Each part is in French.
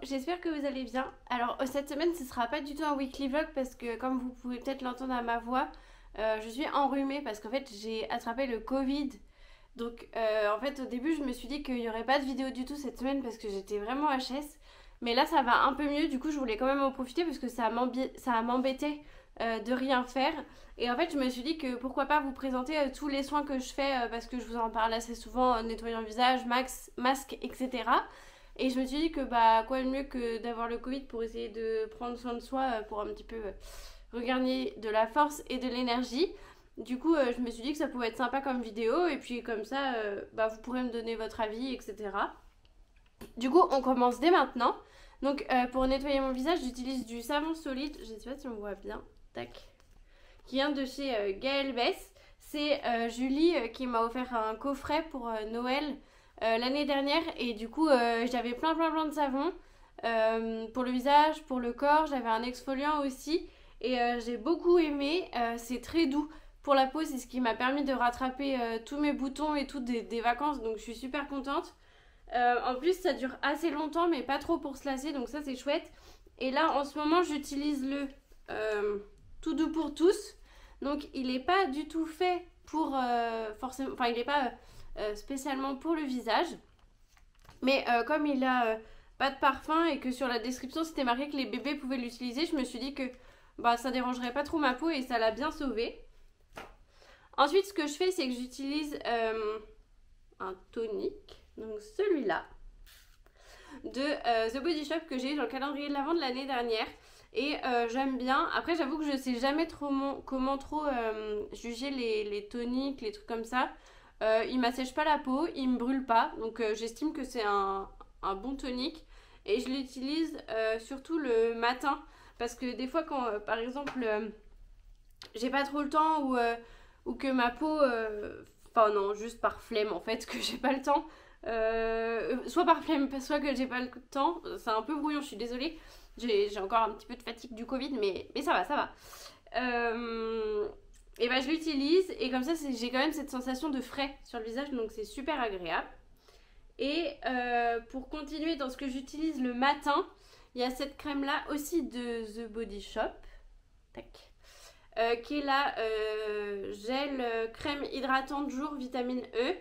j'espère que vous allez bien. Alors cette semaine ce sera pas du tout un weekly vlog parce que comme vous pouvez peut-être l'entendre à ma voix, je suis enrhumée parce qu'en fait j'ai attrapé le Covid. Donc en fait au début je me suis dit qu'il n'y aurait pas de vidéo du tout cette semaine parce que j'étais vraiment HS. Mais là ça va un peu mieux, du coup je voulais quand même en profiter parce que ça m'embêtait de rien faire. Et en fait je me suis dit que pourquoi pas vous présenter tous les soins que je fais parce que je vous en parle assez souvent, nettoyant le visage, masque, etc. Et je me suis dit que bah quoi de mieux que d'avoir le Covid pour essayer de prendre soin de soi pour un petit peu regagner de la force et de l'énergie. Du coup, je me suis dit que ça pouvait être sympa comme vidéo et puis comme ça, bah, vous pourrez me donner votre avis, etc. Du coup, on commence dès maintenant. Donc, pour nettoyer mon visage, j'utilise du savon solide. Je sais pas si on voit bien. Tac. Qui vient de chez Gaëlle Bess. C'est Julie qui m'a offert un coffret pour Noël l'année dernière. Et du coup, j'avais plein de savons pour le visage, pour le corps. J'avais un exfoliant aussi. Et j'ai beaucoup aimé. C'est très doux pour la peau. C'est ce qui m'a permis de rattraper tous mes boutons et tout des vacances. Donc, je suis super contente. En plus, ça dure assez longtemps, mais pas trop pour se lasser. Donc, ça, c'est chouette. Et là, en ce moment, j'utilise le Tout doux pour tous. Donc il n'est pas du tout fait pour forcément, enfin il n'est pas spécialement pour le visage, mais comme il a pas de parfum et que sur la description c'était marqué que les bébés pouvaient l'utiliser, je me suis dit que bah ça dérangerait pas trop ma peau et ça l'a bien sauvé. Ensuite ce que je fais c'est que j'utilise un tonique, donc celui-là de The Body Shop que j'ai eu dans le calendrier de l'Avent de l'année dernière. Et j'aime bien. Après, j'avoue que je sais jamais trop comment juger les toniques, les trucs comme ça. Il m'assèche pas la peau, il me brûle pas. Donc j'estime que c'est un bon tonique. Et je l'utilise surtout le matin. Parce que des fois, quand par exemple, j'ai pas trop le temps ou que ma peau. Enfin, non, juste par flemme en fait, que j'ai pas le temps. Soit par flemme, soit que j'ai pas le temps. C'est un peu brouillon, je suis désolée. J'ai encore un petit peu de fatigue du Covid, mais ça va, ça va. Et ben je l'utilise et comme ça j'ai quand même cette sensation de frais sur le visage, donc c'est super agréable. Et pour continuer dans ce que j'utilise le matin, il y a cette crème là aussi de The Body Shop. Tac. Qui est la gel crème hydratante jour vitamine E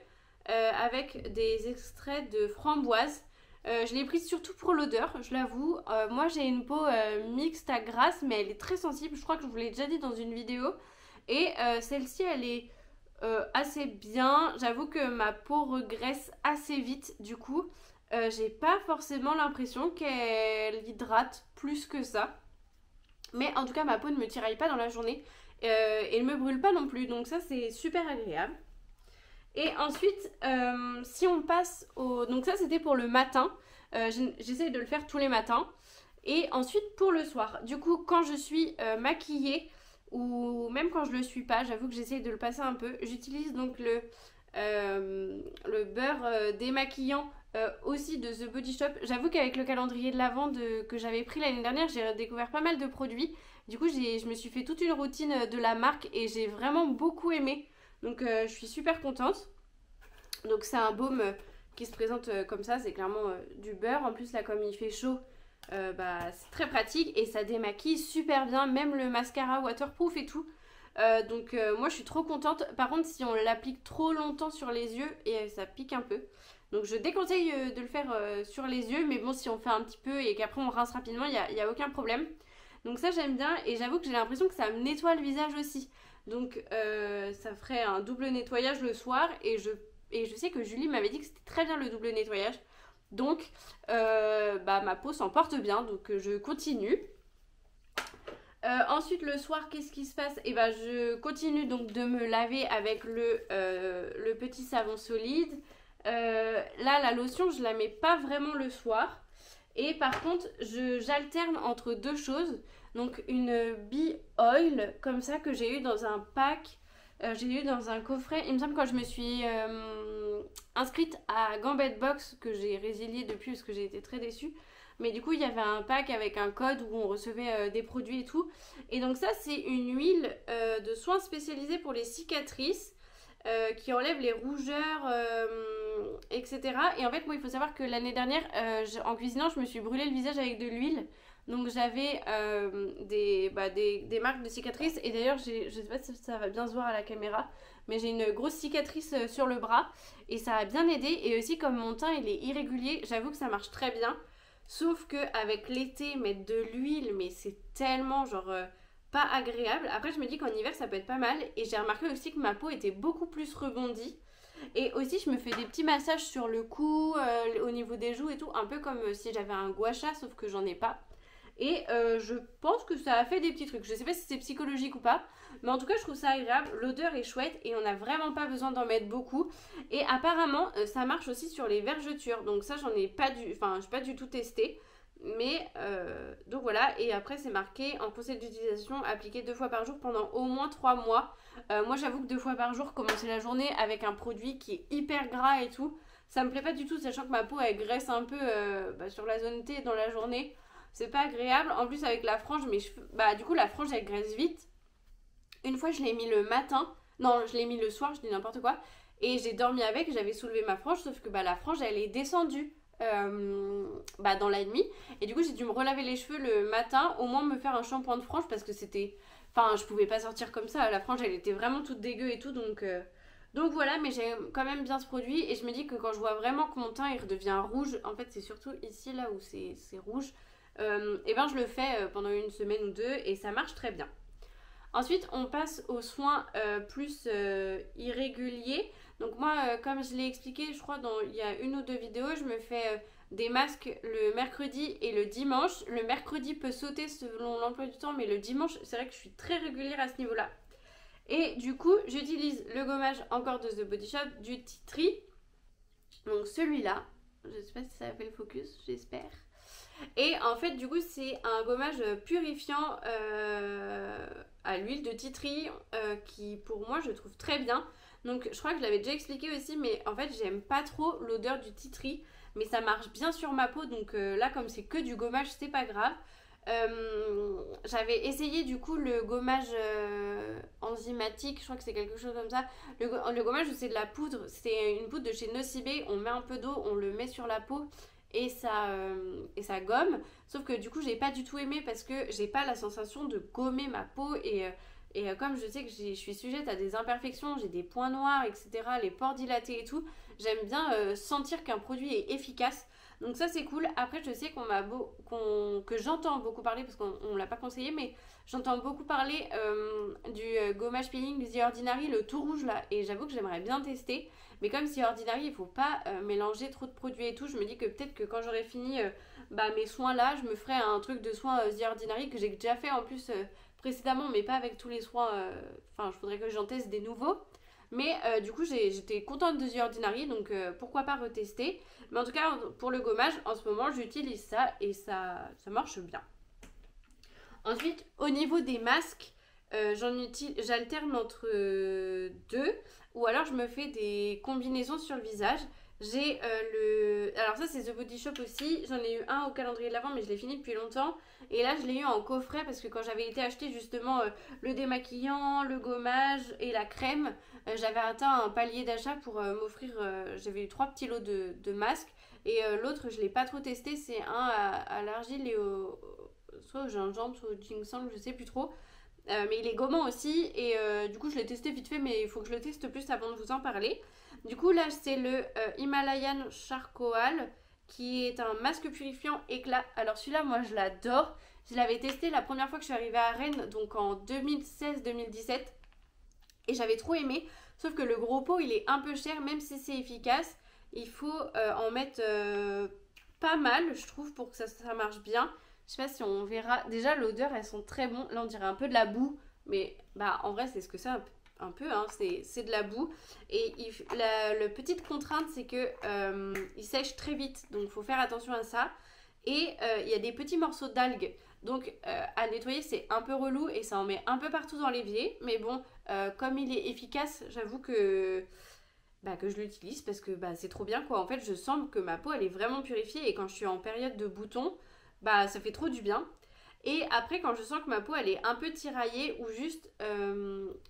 avec des extraits de framboise. Je l'ai prise surtout pour l'odeur, je l'avoue. Moi j'ai une peau mixte à grasse, mais elle est très sensible. Je crois que je vous l'ai déjà dit dans une vidéo. Et celle-ci elle est assez bien. J'avoue que ma peau regraisse assez vite du coup. J'ai pas forcément l'impression qu'elle hydrate plus que ça. Mais en tout cas ma peau ne me tiraille pas dans la journée. Et ne me brûle pas non plus. Donc ça c'est super agréable. Et ensuite, si on passe au... Donc ça, c'était pour le matin. J'essaye de le faire tous les matins. Et ensuite, pour le soir. Du coup, quand je suis maquillée, ou même quand je le suis pas, j'avoue que j'essaye de le passer un peu. J'utilise donc le beurre démaquillant aussi de The Body Shop. J'avoue qu'avec le calendrier de l'Avent que j'avais pris l'année dernière, j'ai découvert pas mal de produits. Du coup, je me suis fait toute une routine de la marque et j'ai vraiment beaucoup aimé. Donc je suis super contente. Donc c'est un baume qui se présente comme ça, c'est clairement du beurre. En plus là comme il fait chaud, bah, c'est très pratique et ça démaquille super bien, même le mascara waterproof et tout. Donc moi je suis trop contente. Par contre si on l'applique trop longtemps sur les yeux, et ça pique un peu. Donc je déconseille de le faire sur les yeux, mais bon si on fait un petit peu et qu'après on rince rapidement, il n'y a aucun problème. Donc ça j'aime bien et j'avoue que j'ai l'impression que ça me nettoie le visage aussi. Donc ça ferait un double nettoyage le soir et je sais que Julie m'avait dit que c'était très bien le double nettoyage. Donc bah, ma peau s'en porte bien, donc je continue. Ensuite le soir qu'est-ce qui se passe? Et bah je continue donc de me laver avec le petit savon solide. Là la lotion je la mets pas vraiment le soir. Et par contre, j'alterne entre deux choses. Donc une bee oil, comme ça, que j'ai eu dans un pack. J'ai eu dans un coffret. Il me semble quand je me suis inscrite à Gambit Box, que j'ai résilié depuis parce que j'ai été très déçue. Mais du coup, il y avait un pack avec un code où on recevait des produits et tout. Et donc ça, c'est une huile de soins spécialisée pour les cicatrices qui enlève les rougeurs etc. Et en fait, moi, il faut savoir que l'année dernière, en cuisinant, je me suis brûlé le visage avec de l'huile. Donc j'avais des marques de cicatrices. Et d'ailleurs, je sais pas si ça va bien se voir à la caméra, mais j'ai une grosse cicatrice sur le bras. Et ça a bien aidé. Et aussi, comme mon teint, il est irrégulier, j'avoue que ça marche très bien. Sauf qu'avec l'été, mettre de l'huile, mais c'est tellement genre pas agréable. Après, je me dis qu'en hiver, ça peut être pas mal. Et j'ai remarqué aussi que ma peau était beaucoup plus rebondie. Et aussi, je me fais des petits massages sur le cou, au niveau des joues et tout, un peu comme si j'avais un gua sha, sauf que j'en ai pas. Et je pense que ça a fait des petits trucs. Je sais pas si c'est psychologique ou pas, mais en tout cas, je trouve ça agréable. L'odeur est chouette et on n'a vraiment pas besoin d'en mettre beaucoup. Et apparemment, ça marche aussi sur les vergetures. Donc ça, j'ai pas du tout testé. Mais donc voilà, et après c'est marqué en conseil d'utilisation appliqué 2 fois par jour pendant au moins 3 mois. Moi j'avoue que 2 fois par jour, commencer la journée avec un produit qui est hyper gras et tout, ça me plaît pas du tout, sachant que ma peau elle graisse un peu sur la zone T dans la journée. C'est pas agréable. En plus avec la frange, mes cheveux, du coup la frange elle graisse vite. Une fois je l'ai mis le matin, non je l'ai mis le soir, je dis n'importe quoi, et j'ai dormi avec, j'avais soulevé ma frange, sauf que la frange elle est descendue dans la nuit, et du coup j'ai dû me relaver les cheveux le matin, au moins me faire un shampoing de frange parce que c'était, enfin je pouvais pas sortir comme ça, la frange elle était vraiment toute dégueu et tout, donc voilà. Mais j'aime quand même bien ce produit et je me dis que quand je vois vraiment que mon teint il redevient rouge, en fait c'est surtout ici là où c'est rouge, et ben je le fais pendant une semaine ou deux et ça marche très bien. Ensuite, on passe aux soins plus irréguliers. Donc moi, comme je l'ai expliqué, je crois, il y a 1 ou 2 vidéos, je me fais des masques le mercredi et le dimanche. Le mercredi peut sauter selon l'emploi du temps, mais le dimanche, c'est vrai que je suis très régulière à ce niveau-là. Et du coup, j'utilise le gommage encore de The Body Shop, du Tea Tree. Donc celui-là, je sais pas si ça fait le focus, j'espère. Et en fait, du coup, c'est un gommage purifiant à l'huile de tea tree qui, pour moi, je trouve très bien. Donc, je crois que je l'avais déjà expliqué aussi, mais en fait, j'aime pas trop l'odeur du tea tree, mais ça marche bien sur ma peau. Donc là, comme c'est que du gommage, c'est pas grave. J'avais essayé du coup le gommage enzymatique, je crois que c'est quelque chose comme ça. Le gommage, c'est de la poudre, c'est une poudre de chez Nocibé. On met un peu d'eau, on le met sur la peau et ça gomme. Sauf que du coup j'ai pas du tout aimé parce que j'ai pas la sensation de gommer ma peau et comme je sais que je suis sujette à des imperfections, j'ai des points noirs, etc., les pores dilatés et tout, j'aime bien sentir qu'un produit est efficace. Donc ça c'est cool. Après je sais que j'entends beaucoup parler, parce qu'on l'a pas conseillé, mais j'entends beaucoup parler du gommage peeling The Ordinary, le tout rouge là, et j'avoue que j'aimerais bien tester. Mais comme The Ordinary, il faut pas mélanger trop de produits et tout, je me dis que peut-être que quand j'aurai fini mes soins là, je me ferai un truc de soins The Ordinary que j'ai déjà fait en plus précédemment, mais pas avec tous les soins. Enfin, je voudrais que j'en teste des nouveaux. Mais du coup, j'étais contente de The Ordinary, donc pourquoi pas retester. Mais en tout cas, pour le gommage, en ce moment, j'utilise ça et ça marche bien. Ensuite, au niveau des masques, j'alterne entre deux, ou alors je me fais des combinaisons sur le visage. J'ai alors ça c'est The Body Shop aussi, j'en ai eu un au calendrier de l'Avent mais je l'ai fini depuis longtemps. Et là je l'ai eu en coffret parce que quand j'avais été acheter justement le démaquillant, le gommage et la crème, j'avais atteint un palier d'achat pour m'offrir, j'avais eu 3 petits lots de masques. Et l'autre je l'ai pas trop testé, c'est un à l'argile et soit au gingembre, soit au ginseng, je sais plus trop. Mais il est gommant aussi et du coup je l'ai testé vite fait, mais il faut que je le teste plus avant de vous en parler. Du coup là c'est le Himalayan Charcoal qui est un masque purifiant éclat. Alors celui-là moi je l'adore. Je l'avais testé la première fois que je suis arrivée à Rennes, donc en 2016-2017, et j'avais trop aimé. Sauf que le gros pot il est un peu cher, même si c'est efficace. Il faut en mettre pas mal, je trouve, pour que ça marche bien. Je sais pas si on verra. Déjà, l'odeur, elles sont très bonnes. Là, on dirait un peu de la boue. Mais en vrai, c'est ce que c'est un peu. Hein, c'est de la boue. Et la petite contrainte, c'est que il sèche très vite. Donc, il faut faire attention à ça. Et il y a des petits morceaux d'algues. Donc, à nettoyer, c'est un peu relou. Et ça en met un peu partout dans l'évier. Mais bon, comme il est efficace, j'avoue que je l'utilise parce que c'est trop bien quoi. En fait, je sens que ma peau, elle est vraiment purifiée. Et quand je suis en période de boutons, ça fait trop du bien. Et après quand je sens que ma peau elle est un peu tiraillée ou juste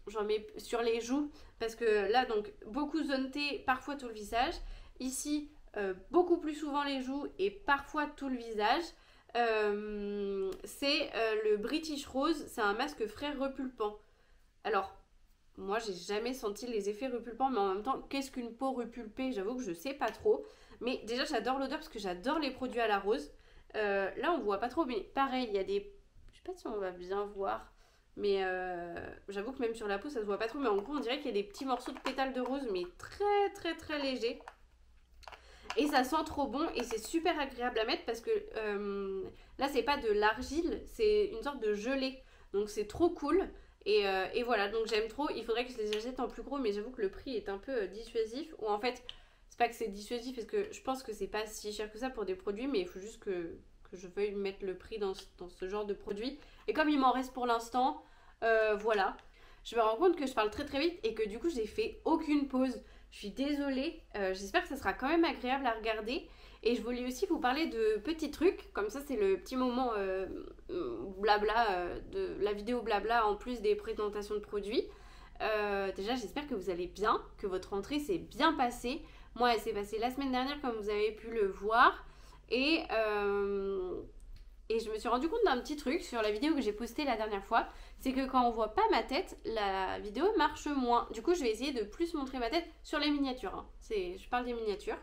j'en mets sur les joues parce que là donc beaucoup zone T, parfois tout le visage, Ici, beaucoup plus souvent les joues et parfois tout le visage. C'est le British Rose, c'est un masque frais repulpant. Alors, moi j'ai jamais senti les effets repulpants, mais en même temps, qu'est-ce qu'une peau repulpée? J'avoue que je sais pas trop. Mais déjà, j'adore l'odeur parce que j'adore les produits à la rose. Là, on voit pas trop, mais pareil, il y a des. Je sais pas si on va bien voir, mais j'avoue que même sur la peau, ça se voit pas trop. Mais en gros, on dirait qu'il y a des petits morceaux de pétales de rose, mais très très très légers. Et ça sent trop bon et c'est super agréable à mettre parce que là, c'est pas de l'argile, c'est une sorte de gelée. Donc, c'est trop cool. Et voilà, donc j'aime trop. Il faudrait que je les achète en plus gros, mais j'avoue que le prix est un peu dissuasif. Ou en fait, c'est pas que c'est dissuasif, parce que je pense que c'est pas si cher que ça pour des produits, mais il faut juste que je veuille mettre le prix dans ce genre de produit. Et comme il m'en reste pour l'instant, voilà. Je me rends compte que je parle très très vite et que du coup, j'ai fait aucune pause. Je suis désolée. J'espère que ça sera quand même agréable à regarder. Et je voulais aussi vous parler de petits trucs, comme ça c'est le petit moment blabla de la vidéo blabla en plus des présentations de produits. Déjà j'espère que vous allez bien, que votre rentrée s'est bien passée. Moi elle s'est passée la semaine dernière comme vous avez pu le voir. Et je me suis rendu compte d'un petit truc sur la vidéo que j'ai postée la dernière fois. C'est que quand on voit pas ma tête, la vidéo marche moins. Du coup je vais essayer de plus montrer ma tête sur les miniatures. Hein. Je parle des miniatures.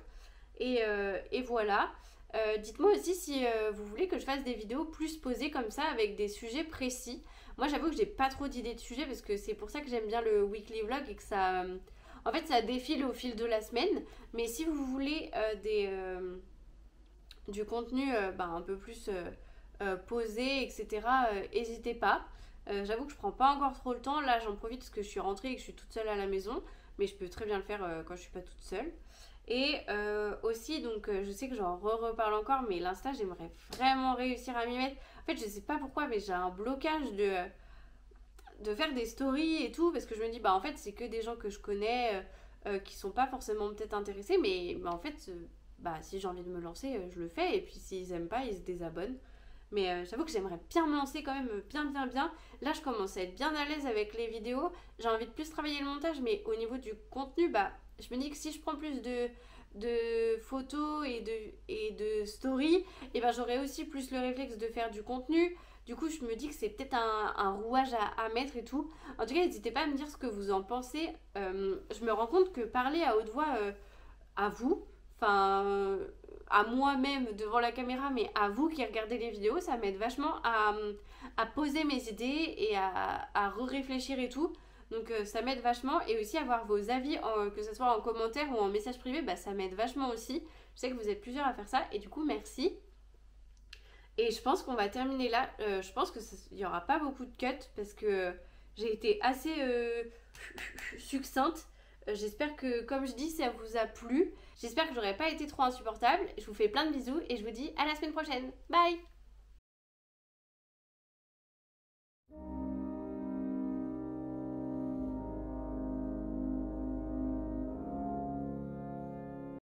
Et voilà. Dites-moi aussi si vous voulez que je fasse des vidéos plus posées comme ça avec des sujets précis. Moi j'avoue que j'ai pas trop d'idées de sujets parce que c'est pour ça que j'aime bien le weekly vlog et que ça... en fait ça défile au fil de la semaine. Mais si vous voulez du contenu un peu plus posé, etc. N'hésitez pas. J'avoue que je prends pas encore trop le temps. Là j'en profite parce que je suis rentrée et que je suis toute seule à la maison. Mais je peux très bien le faire quand je suis pas toute seule. Et aussi, donc je sais que j'en reparle encore, mais l'Insta, j'aimerais vraiment réussir à m'y mettre. En fait, je sais pas pourquoi, mais j'ai un blocage de faire des stories et tout, parce que je me dis, bah en fait, c'est que des gens que je connais qui sont pas forcément peut-être intéressés, mais en fait, bah si j'ai envie de me lancer, je le fais, et puis s'ils aiment pas, ils se désabonnent. Mais j'avoue que j'aimerais bien me lancer quand même bien. Là, je commence à être bien à l'aise avec les vidéos. J'ai envie de plus travailler le montage, mais au niveau du contenu, bah je me dis que si je prends plus de photos et de stories, et ben j'aurai aussi plus le réflexe de faire du contenu. Du coup, je me dis que c'est peut-être un rouage à mettre et tout. En tout cas, n'hésitez pas à me dire ce que vous en pensez. Je me rends compte que parler à haute voix à vous, enfin à moi-même devant la caméra, mais à vous qui regardez les vidéos, ça m'aide vachement à poser mes idées et à réfléchir et tout. Donc ça m'aide vachement, et aussi avoir vos avis, que ce soit en commentaire ou en message privé, bah, ça m'aide vachement aussi. Je sais que vous êtes plusieurs à faire ça, et du coup merci. Et je pense qu'on va terminer là. Je pense qu'il n'y aura pas beaucoup de cuts parce que j'ai été assez succincte. J'espère que, comme je dis, ça vous a plu. J'espère que j'aurais pas été trop insupportable. Je vous fais plein de bisous et je vous dis à la semaine prochaine. Bye!